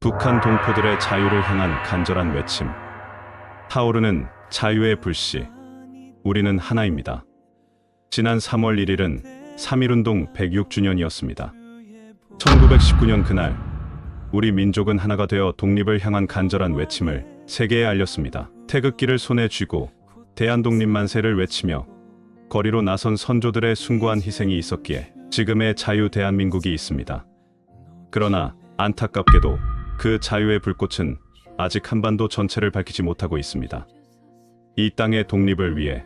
북한 동포들의 자유를 향한 간절한 외침. 타오르는 자유의 불씨. 우리는 하나입니다. 지난 3월 1일은 3.1운동 106주년이었습니다. 1919년 그날, 우리 민족은 하나가 되어 독립을 향한 간절한 외침을 세계에 알렸습니다. 태극기를 손에 쥐고 대한독립 만세를 외치며 거리로 나선 선조들의 숭고한 희생이 있었기에 지금의 자유 대한민국이 있습니다. 그러나 안타깝게도 그 자유의 불꽃은 아직 한반도 전체를 밝히지 못하고 있습니다. 이 땅의 독립을 위해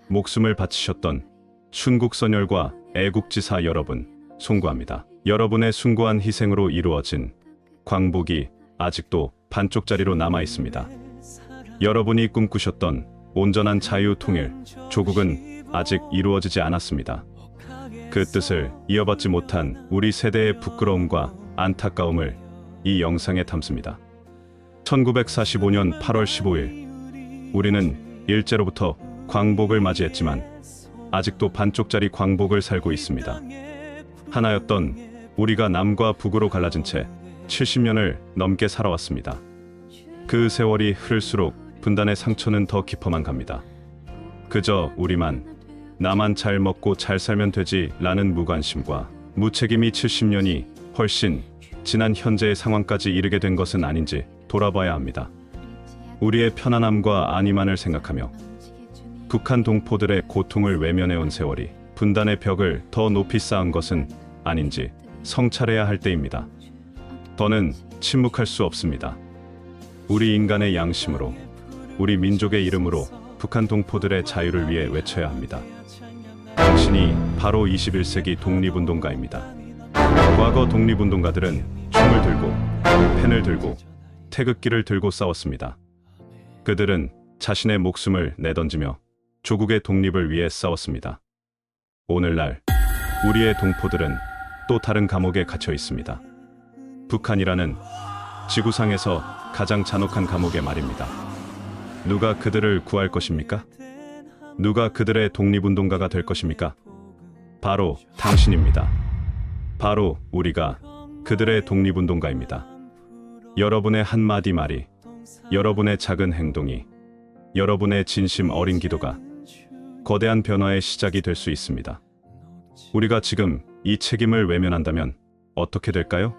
목숨을 바치셨던 순국선열과 애국지사 여러분, 송구합니다. 여러분의 숭고한 희생으로 이루어진 광복이 아직도 반쪽짜리로 남아 있습니다. 여러분이 꿈꾸셨던 온전한 자유 통일, 조국은 아직 이루어지지 않았습니다. 그 뜻을 이어받지 못한 우리 세대의 부끄러움과 안타까움을 이 영상에 담습니다. 1945년 8월 15일, 우리는 일제로부터 광복을 맞이했지만 아직도 반쪽짜리 광복을 살고 있습니다. 하나였던 우리가 남과 북으로 갈라진 채 70년을 넘게 살아왔습니다. 그 세월이 흐를수록 분단의 상처는 더 깊어만 갑니다. 그저 우리만, 나만 잘 먹고 잘 살면 되지 라는 무관심과 무책임이 70년이 훨씬 지난 현재의 상황까지 이르게 된 것은 아닌지 돌아봐야 합니다. 우리의 편안함과 안위만을 생각하며 북한 동포들의 고통을 외면해온 세월이 분단의 벽을 더 높이 쌓은 것은 아닌지 성찰해야 할 때입니다. 더는 침묵할 수 없습니다. 우리 인간의 양심으로, 우리 민족의 이름으로 북한 동포들의 자유를 위해 외쳐야 합니다. 당신이 바로 21세기 독립운동가입니다. 과거 독립운동가들은 총을 들고, 펜을 들고, 태극기를 들고 싸웠습니다. 그들은 자신의 목숨을 내던지며 조국의 독립을 위해 싸웠습니다. 오늘날 우리의 동포들은 또 다른 감옥에 갇혀 있습니다. 북한이라는 지구상에서 가장 잔혹한 감옥에 말입니다. 누가 그들을 구할 것입니까? 누가 그들의 독립운동가가 될 것입니까? 바로 당신입니다. 바로 우리가 그들의 독립운동가입니다. 여러분의 한마디 말이, 여러분의 작은 행동이, 여러분의 진심 어린 기도가 거대한 변화의 시작이 될 수 있습니다. 우리가 지금 이 책임을 외면한다면 어떻게 될까요?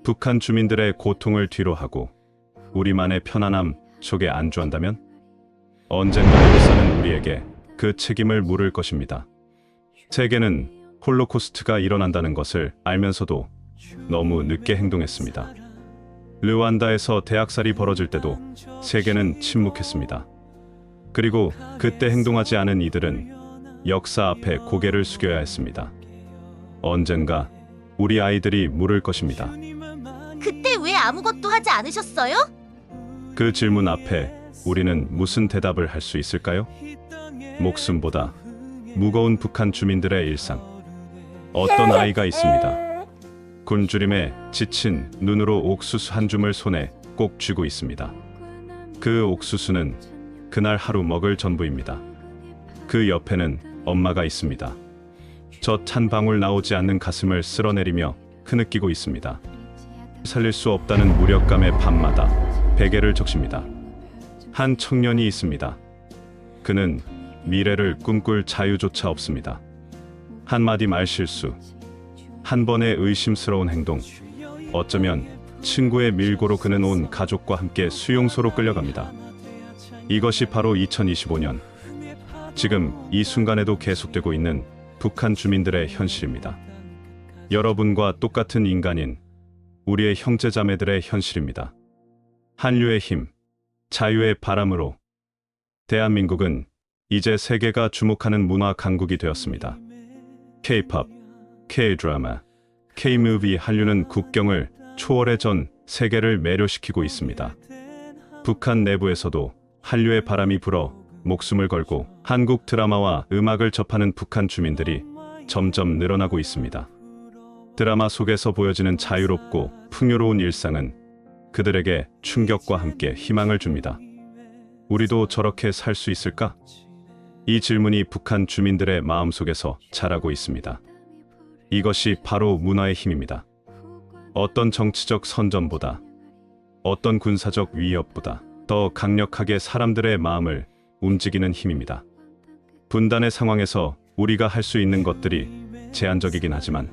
북한 주민들의 고통을 뒤로하고 우리만의 편안함 속에 안주한다면 언젠가 역사는 우리에게 그 책임을 물을 것입니다. 세계는 홀로코스트가 일어난다는 것을 알면서도 너무 늦게 행동했습니다. 르완다에서 대학살이 벌어질 때도 세계는 침묵했습니다. 그리고 그때 행동하지 않은 이들은 역사 앞에 고개를 숙여야 했습니다. 언젠가 우리 아이들이 물을 것입니다. 그때 왜 아무것도 하지 않으셨어요? 그 질문 앞에 우리는 무슨 대답을 할 수 있을까요? 목숨보다 무거운 북한 주민들의 일상. 어떤 아이가 있습니다. 굶주림에 지친 눈으로 옥수수 한 줌을 손에 꼭 쥐고 있습니다. 그 옥수수는 그날 하루 먹을 전부입니다. 그 옆에는 엄마가 있습니다. 젖 한 방울 나오지 않는 가슴을 쓸어내리며 흐느끼고 있습니다. 살릴 수 없다는 무력감의 밤마다 베개를 적십니다. 한 청년이 있습니다. 그는 미래를 꿈꿀 자유조차 없습니다. 한마디 말실수, 한 번의 의심스러운 행동, 어쩌면 친구의 밀고로 그는 온 가족과 함께 수용소로 끌려갑니다. 이것이 바로 2025년, 지금 이 순간에도 계속되고 있는 북한 주민들의 현실입니다. 여러분과 똑같은 인간인 우리의 형제자매들의 현실입니다. 한류의 힘, 자유의 바람으로 대한민국은 이제 세계가 주목하는 문화 강국이 되었습니다. K-pop, K-드라마, K-뮤비 한류는 국경을 초월해 전 세계를 매료시키고 있습니다. 북한 내부에서도 한류의 바람이 불어 목숨을 걸고 한국 드라마와 음악을 접하는 북한 주민들이 점점 늘어나고 있습니다. 드라마 속에서 보여지는 자유롭고 풍요로운 일상은 그들에게 충격과 함께 희망을 줍니다. 우리도 저렇게 살 수 있을까? 이 질문이 북한 주민들의 마음속에서 자라고 있습니다. 이것이 바로 문화의 힘입니다. 어떤 정치적 선전보다 어떤 군사적 위협보다 더 강력하게 사람들의 마음을 움직이는 힘입니다. 분단의 상황에서 우리가 할 수 있는 것들이 제한적이긴 하지만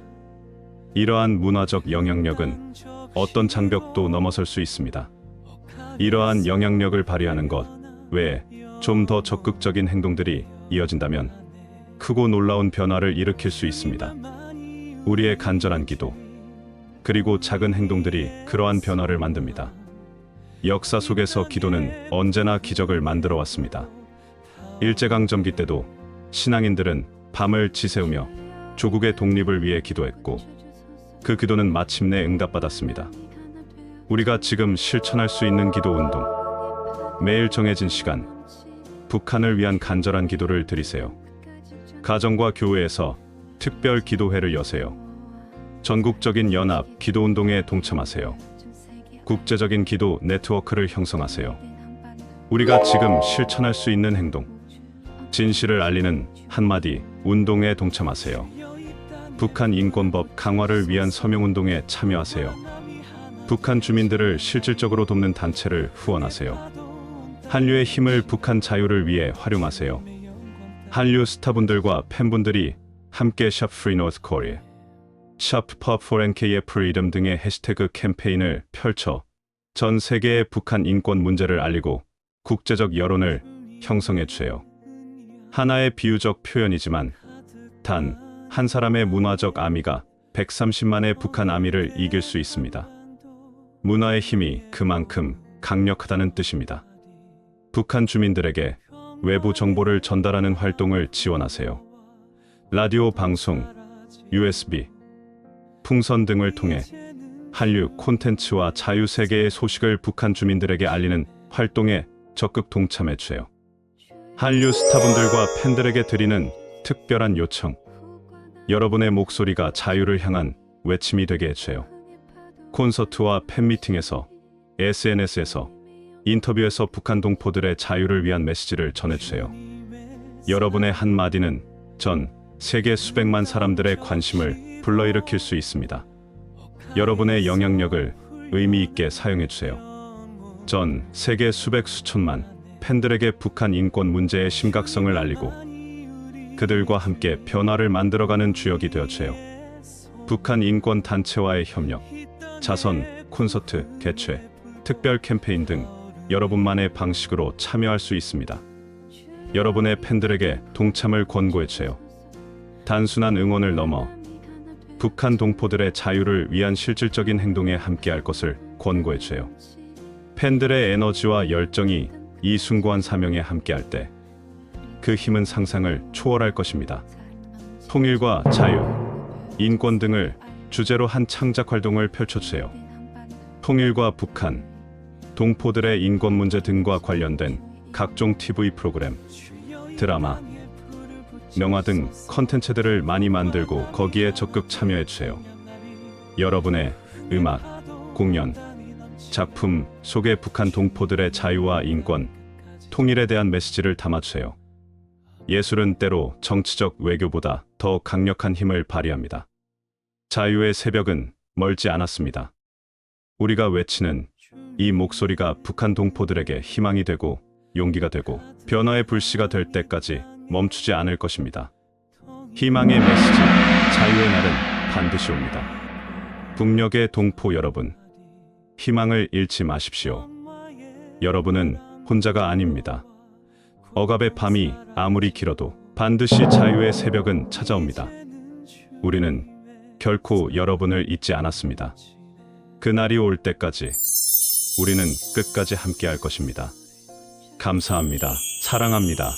이러한 문화적 영향력은 어떤 장벽도 넘어설 수 있습니다. 이러한 영향력을 발휘하는 것 외에 좀 더 적극적인 행동들이 이어진다면 크고 놀라운 변화를 일으킬 수 있습니다. 우리의 간절한 기도, 그리고 작은 행동들이 그러한 변화를 만듭니다. 역사 속에서 기도는 언제나 기적을 만들어 왔습니다. 일제강점기 때도 신앙인들은 밤을 지새우며 조국의 독립을 위해 기도했고 그 기도는 마침내 응답받았습니다. 우리가 지금 실천할 수 있는 기도 운동, 매일 정해진 시간, 북한을 위한 간절한 기도를 드리세요. 가정과 교회에서 특별 기도회를 여세요. 전국적인 연합 기도 운동에 동참하세요. 국제적인 기도 네트워크를 형성하세요. 우리가 지금 실천할 수 있는 행동, 진실을 알리는 한마디 운동에 동참하세요. 북한 인권법 강화를 위한 서명운동에 참여하세요. 북한 주민들을 실질적으로 돕는 단체를 후원하세요. 한류의 힘을 북한 자유를 위해 활용하세요. 한류 스타분들과 팬분들이 함께 샵 Free North Korea, 샵 Pop for NK의 Freedom 등의 해시태그 캠페인을 펼쳐 전 세계의 북한 인권 문제를 알리고 국제적 여론을 형성해 주세요. 하나의 비유적 표현이지만 단 한 사람의 문화적 아미가 130만의 북한 아미를 이길 수 있습니다. 문화의 힘이 그만큼 강력하다는 뜻입니다. 북한 주민들에게 외부 정보를 전달하는 활동을 지원하세요. 라디오 방송, USB, 풍선 등을 통해 한류 콘텐츠와 자유세계의 소식을 북한 주민들에게 알리는 활동에 적극 동참해 주세요. 한류 스타분들과 팬들에게 드리는 특별한 요청, 여러분의 목소리가 자유를 향한 외침이 되게 해주세요. 콘서트와 팬미팅에서, SNS에서, 인터뷰에서 북한 동포들의 자유를 위한 메시지를 전해주세요. 여러분의 한마디는 전 세계 수백만 사람들의 관심을 불러일으킬 수 있습니다. 여러분의 영향력을 의미 있게 사용해주세요. 전 세계 수백 수천만 팬들에게 북한 인권 문제의 심각성을 알리고 그들과 함께 변화를 만들어가는 주역이 되어주세요. 북한 인권 단체와의 협력, 자선, 콘서트, 개최, 특별 캠페인 등 여러분만의 방식으로 참여할 수 있습니다. 여러분의 팬들에게 동참을 권고해주세요. 단순한 응원을 넘어 북한 동포들의 자유를 위한 실질적인 행동에 함께할 것을 권고해주세요. 팬들의 에너지와 열정이 이 숭고한 사명에 함께할 때 그 힘은 상상을 초월할 것입니다. 통일과 자유, 인권 등을 주제로 한 창작 활동을 펼쳐주세요. 통일과 북한, 동포들의 인권 문제 등과 관련된 각종 TV 프로그램, 드라마, 영화 등 컨텐츠들을 많이 만들고 거기에 적극 참여해주세요. 여러분의 음악, 공연, 작품 속에 북한 동포들의 자유와 인권, 통일에 대한 메시지를 담아주세요. 예술은 때로 정치적 외교보다 더 강력한 힘을 발휘합니다. 자유의 새벽은 멀지 않았습니다. 우리가 외치는 이 목소리가 북한 동포들에게 희망이 되고 용기가 되고 변화의 불씨가 될 때까지 멈추지 않을 것입니다. 희망의 메시지, 자유의 날은 반드시 옵니다. 북녘의 동포 여러분, 희망을 잃지 마십시오. 여러분은 혼자가 아닙니다. 억압의 밤이 아무리 길어도 반드시 자유의 새벽은 찾아옵니다. 우리는 결코 여러분을 잊지 않았습니다. 그날이 올 때까지 우리는 끝까지 함께할 것입니다. 감사합니다. 사랑합니다.